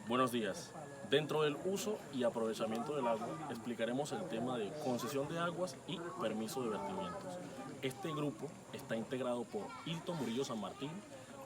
Buenos días. Dentro del uso y aprovechamiento del agua, explicaremos el tema de concesión de aguas y permiso de vertimientos. Este grupo está integrado por Hilton Murillo San Martín,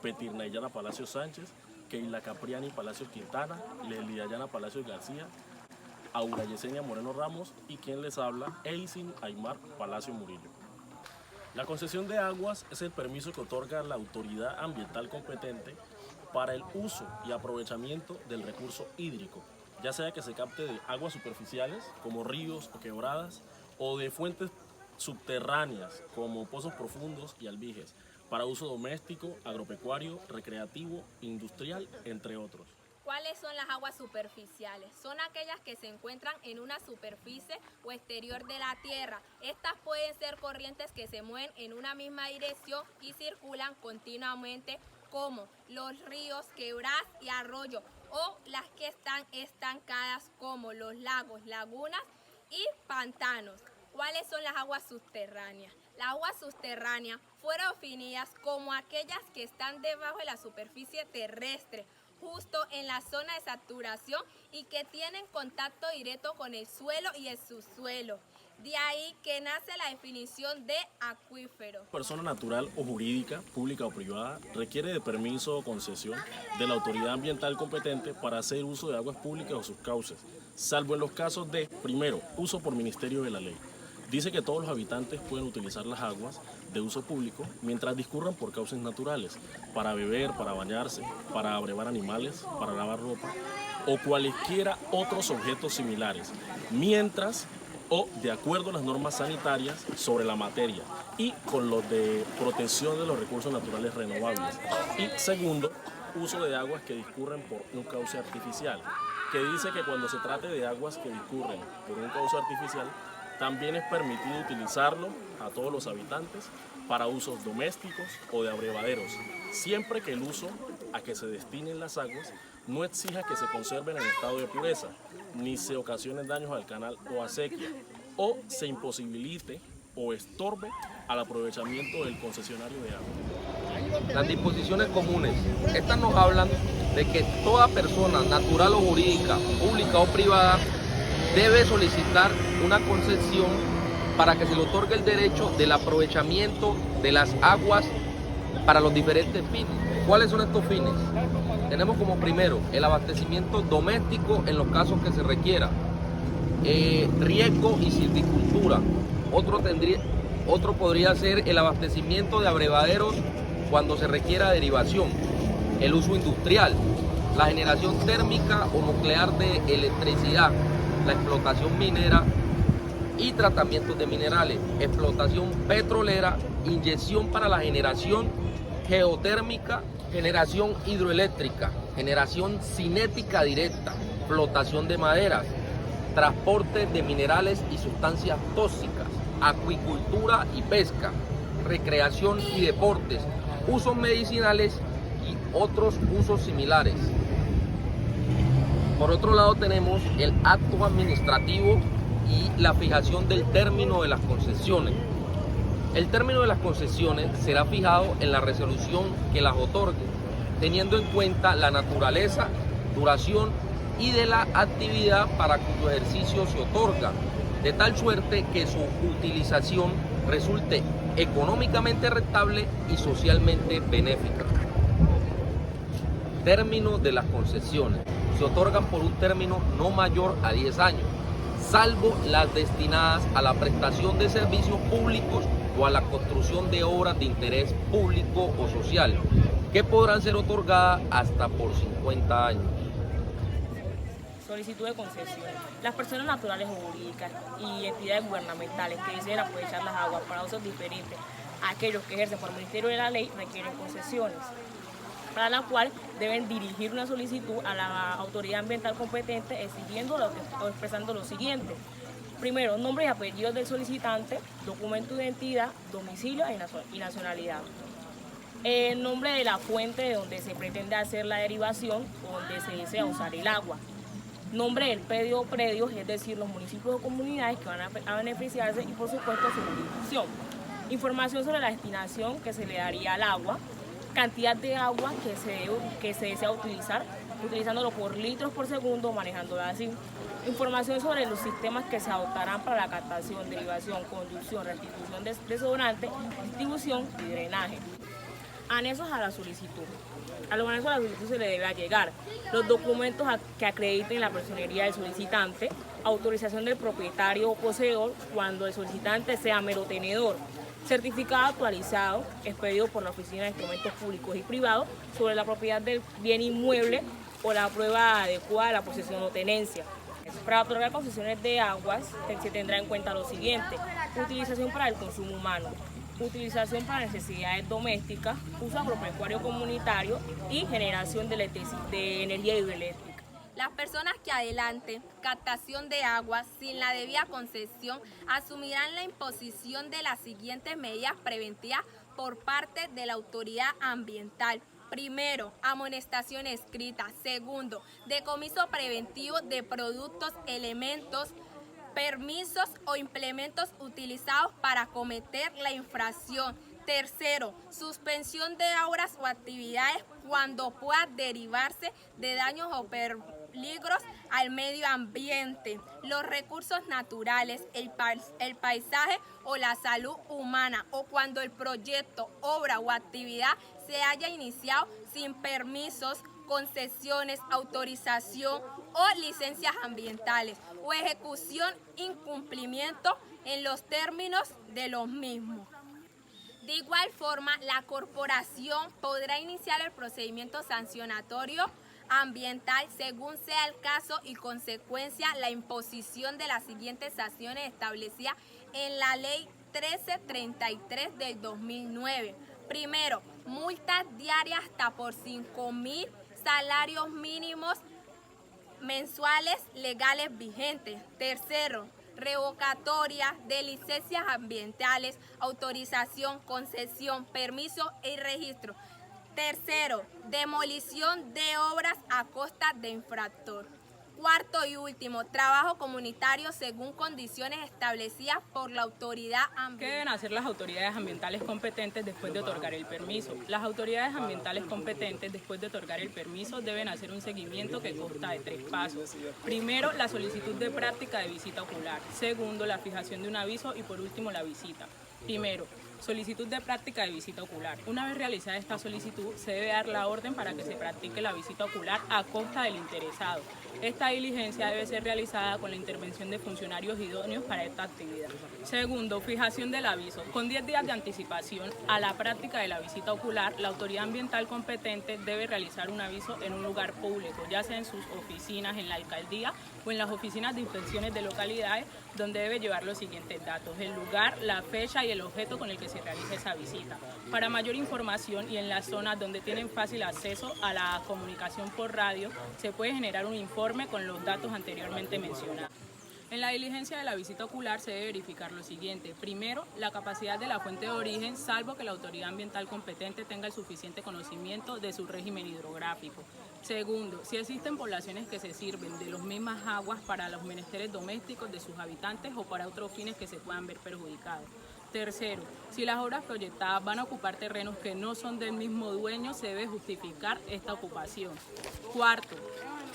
Petir Nayana Palacios Sánchez, Keila Capriani Palacios Quintana, Leslie Dayana Palacios García, Aura Yesenia Moreno Ramos y quien les habla, Eisin Aymar Palacio Murillo. La concesión de aguas es el permiso que otorga la autoridad ambiental competente para el uso y aprovechamiento del recurso hídrico, ya sea que se capte de aguas superficiales como ríos o quebradas o de fuentes subterráneas como pozos profundos y albijes, para uso doméstico, agropecuario, recreativo, industrial, entre otros. ¿Cuáles son las aguas superficiales? Son aquellas que se encuentran en una superficie o exterior de la tierra. Estas pueden ser corrientes que se mueven en una misma dirección y circulan continuamente, como los ríos, quebradas y arroyos, o las que están estancadas, como los lagos, lagunas y pantanos. ¿Cuáles son las aguas subterráneas? Las aguas subterráneas fueron definidas como aquellas que están debajo de la superficie terrestre, justo en la zona de saturación, y que tienen contacto directo con el suelo y el subsuelo. De ahí que nace la definición de acuífero. Persona natural o jurídica, pública o privada, requiere de permiso o concesión de la autoridad ambiental competente para hacer uso de aguas públicas o sus cauces, salvo en los casos de, primero, uso por ministerio de la ley. Dice que todos los habitantes pueden utilizar las aguas de uso público mientras discurran por cauces naturales, para beber, para bañarse, para abrevar animales, para lavar ropa o cualesquiera otros objetos similares, mientras o de acuerdo a las normas sanitarias sobre la materia y con los de protección de los recursos naturales renovables. Y segundo, uso de aguas que discurren por un cauce artificial, que dice que cuando se trate de aguas que discurren por un cauce artificial, también es permitido utilizarlo a todos los habitantes para usos domésticos o de abrevaderos, siempre que el uso a que se destinen las aguas no exija que se conserven en estado de pureza, ni se ocasionen daños al canal o a sequía, o se imposibilite o estorbe al aprovechamiento del concesionario de agua. Las disposiciones comunes, estas nos hablan de que toda persona natural o jurídica, pública o privada, debe solicitar una concesión para que se le otorgue el derecho del aprovechamiento de las aguas para los diferentes fines. ¿Cuáles son estos fines? Tenemos como primero el abastecimiento doméstico en los casos que se requiera, riego y silvicultura. Otro podría ser el abastecimiento de abrevaderos cuando se requiera derivación, el uso industrial, la generación térmica o nuclear de electricidad, la explotación minera y tratamientos de minerales, explotación petrolera, inyección para la generación geotérmica, generación hidroeléctrica, generación cinética directa, flotación de maderas, transporte de minerales y sustancias tóxicas, acuicultura y pesca, recreación y deportes, usos medicinales y otros usos similares. Por otro lado tenemos el acto administrativo y la fijación del término de las concesiones. El término de las concesiones será fijado en la resolución que las otorgue, teniendo en cuenta la naturaleza, duración y de la actividad para cuyo ejercicio se otorga, de tal suerte que su utilización resulte económicamente rentable y socialmente benéfica. Término de las concesiones. Se otorgan por un término no mayor a 10 años, salvo las destinadas a la prestación de servicios públicos o a la construcción de obras de interés público o social, que podrán ser otorgadas hasta por 50 años. Solicitud de concesión. Las personas naturales o jurídicas y entidades gubernamentales que deseen aprovechar las aguas para usos diferentes a aquellos que ejercen por el Ministerio de la Ley requieren concesiones, para la cual deben dirigir una solicitud a la autoridad ambiental competente exigiendo o expresando lo siguiente. Primero, nombre y apellidos del solicitante, documento de identidad, domicilio y nacionalidad. El nombre de la fuente de donde se pretende hacer la derivación o donde se desea usar el agua. Nombre del predio o predios, es decir, los municipios o comunidades que van a beneficiarse, y por supuesto su jurisdicción. Información sobre la destinación que se le daría al agua. cantidad de agua que se desea utilizar, utilizándolo por litros por segundo, manejándolo así. Información sobre los sistemas que se adoptarán para la captación, derivación, conducción, restitución de desodorante, distribución y drenaje. Anexos a la solicitud. A los anexos a la solicitud se le debe allegar los documentos que acrediten la personería del solicitante, autorización del propietario o poseedor cuando el solicitante sea mero tenedor, certificado actualizado expedido por la Oficina de Instrumentos Públicos y Privados sobre la propiedad del bien inmueble o la prueba adecuada de la posesión o tenencia. Para otorgar concesiones de aguas se tendrá en cuenta lo siguiente: utilización para el consumo humano, utilización para necesidades domésticas, uso agropecuario comunitario y generación de energía hidroeléctrica. Las personas que adelanten captación de agua sin la debida concesión asumirán la imposición de las siguientes medidas preventivas por parte de la autoridad ambiental. Primero, amonestación escrita. Segundo, decomiso preventivo de productos, elementos, permisos o implementos utilizados para cometer la infracción. Tercero, suspensión de obras o actividades cuando pueda derivarse de daños o peligros al medio ambiente, los recursos naturales, el paisaje o la salud humana, o cuando el proyecto, obra o actividad se haya iniciado sin permisos, concesiones, autorización o licencias ambientales, o ejecución incumplimiento en los términos de los mismos. De igual forma, la corporación podrá iniciar el procedimiento sancionatorio ambiental según sea el caso y consecuencia la imposición de las siguientes sanciones establecidas en la Ley 1333 del 2009. Primero, multas diarias hasta por 5.000 salarios mínimos mensuales legales vigentes. Tercero, revocatoria de licencias ambientales, autorización, concesión, permiso y registro. Tercero, demolición de obras a costa de infractor. Cuarto y último, trabajo comunitario según condiciones establecidas por la autoridad ambiental. ¿Qué deben hacer las autoridades ambientales competentes después de otorgar el permiso? Las autoridades ambientales competentes después de otorgar el permiso deben hacer un seguimiento que consta de 3 pasos. Primero, la solicitud de práctica de visita ocular. Segundo, la fijación de un aviso y por último, la visita. Primero, solicitud de práctica de visita ocular. Una vez realizada esta solicitud, se debe dar la orden para que se practique la visita ocular a costa del interesado. Esta diligencia debe ser realizada con la intervención de funcionarios idóneos para esta actividad. Segundo, fijación del aviso. Con 10 días de anticipación a la práctica de la visita ocular, la autoridad ambiental competente debe realizar un aviso en un lugar público, ya sea en sus oficinas, en la alcaldía o en las oficinas de inspecciones de localidades, donde debe llevar los siguientes datos: el lugar, la fecha y el objeto con el que se realiza esa visita. Para mayor información y en las zonas donde tienen fácil acceso a la comunicación por radio, se puede generar un informe con los datos anteriormente mencionados. En la diligencia de la visita ocular se debe verificar lo siguiente: primero, la capacidad de la fuente de origen, salvo que la autoridad ambiental competente tenga el suficiente conocimiento de su régimen hidrográfico. Segundo, si existen poblaciones que se sirven de las mismas aguas para los menesteres domésticos de sus habitantes o para otros fines que se puedan ver perjudicados. Tercero, si las obras proyectadas van a ocupar terrenos que no son del mismo dueño, se debe justificar esta ocupación. Cuarto,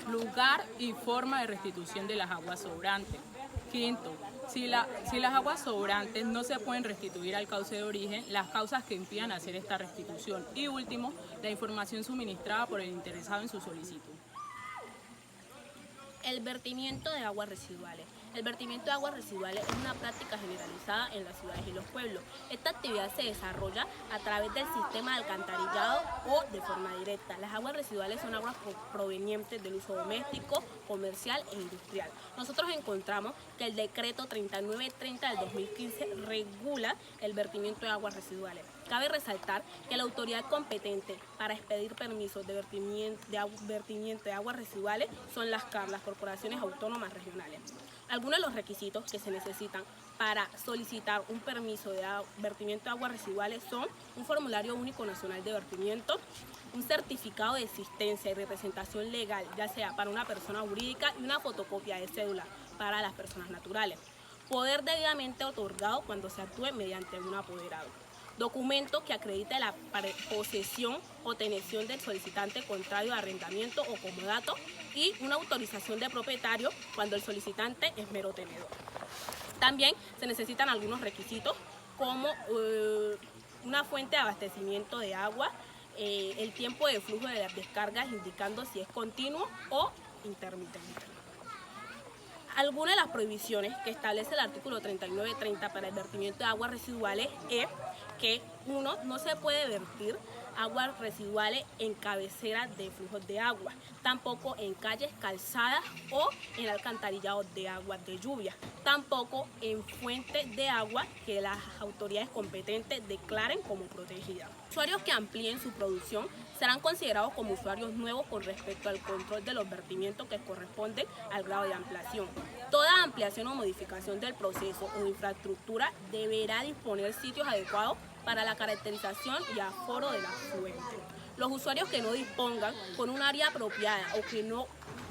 lugar y forma de restitución de las aguas sobrantes. Quinto, si las aguas sobrantes no se pueden restituir al cauce de origen, las causas que impidan hacer esta restitución. Y último, la información suministrada por el interesado en su solicitud. El vertimiento de aguas residuales. El vertimiento de aguas residuales es una práctica generalizada en las ciudades y los pueblos. Esta actividad se desarrolla a través del sistema de alcantarillado o de forma directa. Las aguas residuales son aguas provenientes del uso doméstico, comercial e industrial. Nosotros encontramos que el decreto 3930 del 2015 regula el vertimiento de aguas residuales. Cabe resaltar que la autoridad competente para expedir permisos de vertimiento de aguas residuales son las CAR, las corporaciones autónomas regionales. Algunos de los requisitos que se necesitan para solicitar un permiso de vertimiento de aguas residuales son un formulario único nacional de vertimiento, un certificado de existencia y representación legal, ya sea para una persona jurídica, y una fotocopia de cédula para las personas naturales. Poder debidamente otorgado cuando se actúe mediante un apoderado. documento que acredite la posesión o teneción del solicitante contrario de arrendamiento o comodato y una autorización de propietario cuando el solicitante es mero tenedor. También se necesitan algunos requisitos como una fuente de abastecimiento de agua, el tiempo de flujo de las descargas indicando si es continuo o intermitente. Algunas de las prohibiciones que establece el artículo 3930 para el vertimiento de aguas residuales es que 1. No se puede vertir aguas residuales en cabeceras de flujos de agua, tampoco en calles, calzadas o en alcantarillados de aguas de lluvia, tampoco en fuentes de agua que las autoridades competentes declaren como protegidas. Usuarios que amplíen su producción serán considerados como usuarios nuevos con respecto al control de los vertimientos que corresponden al grado de ampliación. Toda ampliación o modificación del proceso o de infraestructura deberá disponer sitios adecuados para la caracterización y aforo de la fuente. Los usuarios que no dispongan con un área apropiada o que no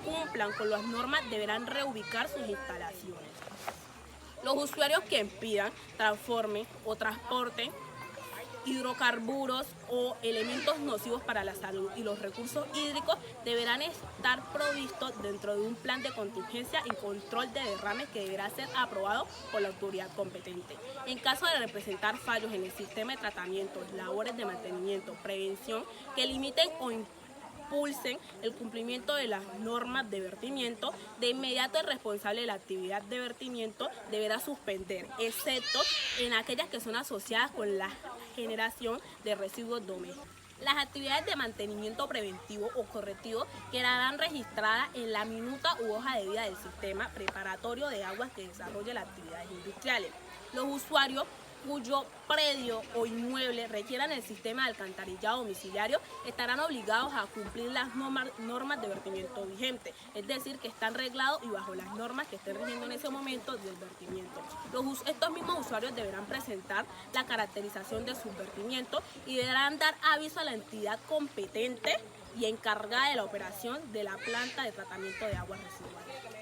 cumplan con las normas deberán reubicar sus instalaciones. Los usuarios que impidan, transformen o transporten hidrocarburos o elementos nocivos para la salud y los recursos hídricos deberán estar provistos dentro de un plan de contingencia y control de derrames que deberá ser aprobado por la autoridad competente. En caso de representar fallos en el sistema de tratamiento, labores de mantenimiento, prevención que limiten o impulsen el cumplimiento de las normas de vertimiento, de inmediato el responsable de la actividad de vertimiento deberá suspender, excepto en aquellas que son asociadas con la generación de residuos domésticos. Las actividades de mantenimiento preventivo o correctivo quedarán registradas en la minuta u hoja de vida del sistema preparatorio de aguas que desarrolle las actividades industriales. Los usuarios cuyo predio o inmueble requieran el sistema de alcantarillado domiciliario estarán obligados a cumplir las normas de vertimiento vigentes, es decir, que están reglados y bajo las normas que estén rigiendo en ese momento del vertimiento. Estos mismos usuarios deberán presentar la caracterización de sus vertimientos y deberán dar aviso a la entidad competente y encargada de la operación de la planta de tratamiento de aguas residuales.